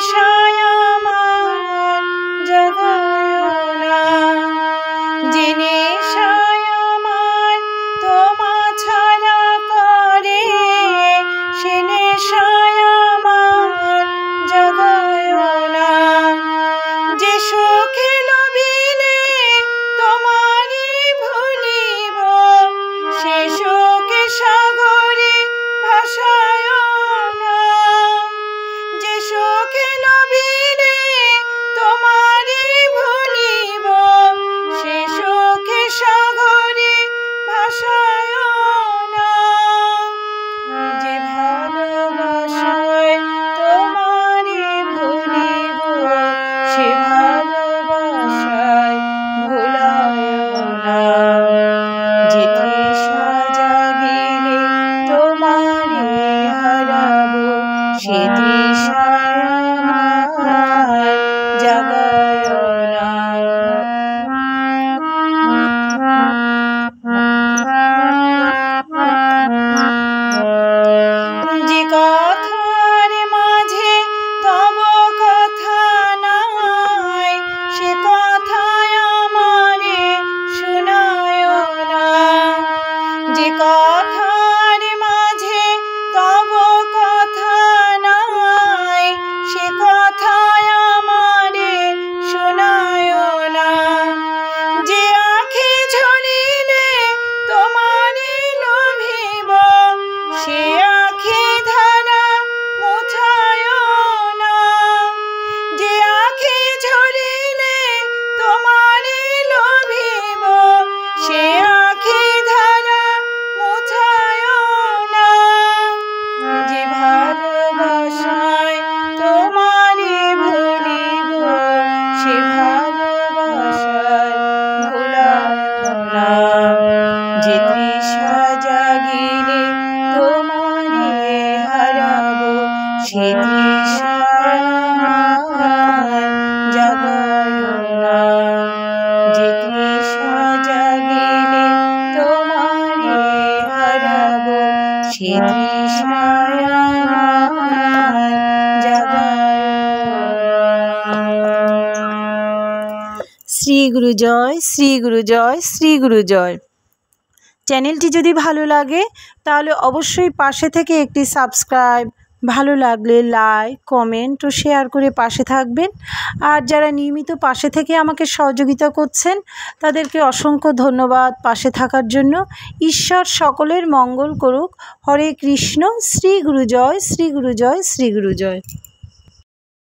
নেশায় আমার জাগায়ো না, যে নেশায় আমার তোমা ছাড়া করে, সে নেশায় আমার জাগায়ো না। যে সুখে লোভিলে তোমারই ভুলিব, সে সুখে সাগরে ভাসায়ো না। যে সুখে লোভিলে তোমারই ভুলিব, সে সুখে সাগরে ভাসায়ো না। যে ভালোবাসায় তোমারই ভুলিব, সে ভালোবাসায় ভুলায়ো না। যে তৃষা জাগিলে তোমারই হারাবো, সে তৃষায় আমার জাগায়ো না। যে কথার মাঝে তব কথা নাই, সে কথায় আমারে শোনায়ো না। যে কথার মাঝে তব কথা নাই, সে কথায় আমারে শোনায়ো না। যে আঁখি ঝরিলে তোমারই লোভিব, সে আঁখি ধারা মুছায়ো না। যে আঁখি ঝরিলে তোমারই লোভিব, সে আঁখি ধারা মুছায়ো না। যে ভালোবাসায় তোমারই ভুলিব, সে ভালোবাসায় ভুলায়ো না। যে তৃষা জাগিলে তোমারই হারাবো, সে তৃষায় আমার জাগায়ো না। যে তৃষা জাগিলে তোমারই হারাবো, সে তৃষায় আমার জাগায়ো না। শ্রী গুরু জয়, শ্রী গুরু জয়, শ্রী গুরু জয়। চ্যানেলটি যদি ভালো লাগে তাহলে অবশ্যই পাশে থেকে একটি সাবস্ক্রাইব, ভালো লাগলে লাইক, কমেন্ট ও শেয়ার করে পাশে থাকবেন। আর যারা নিয়মিত পাশে থেকে আমাকে সহযোগিতা করছেন তাদেরকে অসংখ্য ধন্যবাদ পাশে থাকার জন্য। ঈশ্বর সকলের মঙ্গল করুক। হরে কৃষ্ণ। শ্রী গুরু জয়, শ্রী গুরু জয়, শ্রী গুরু জয়।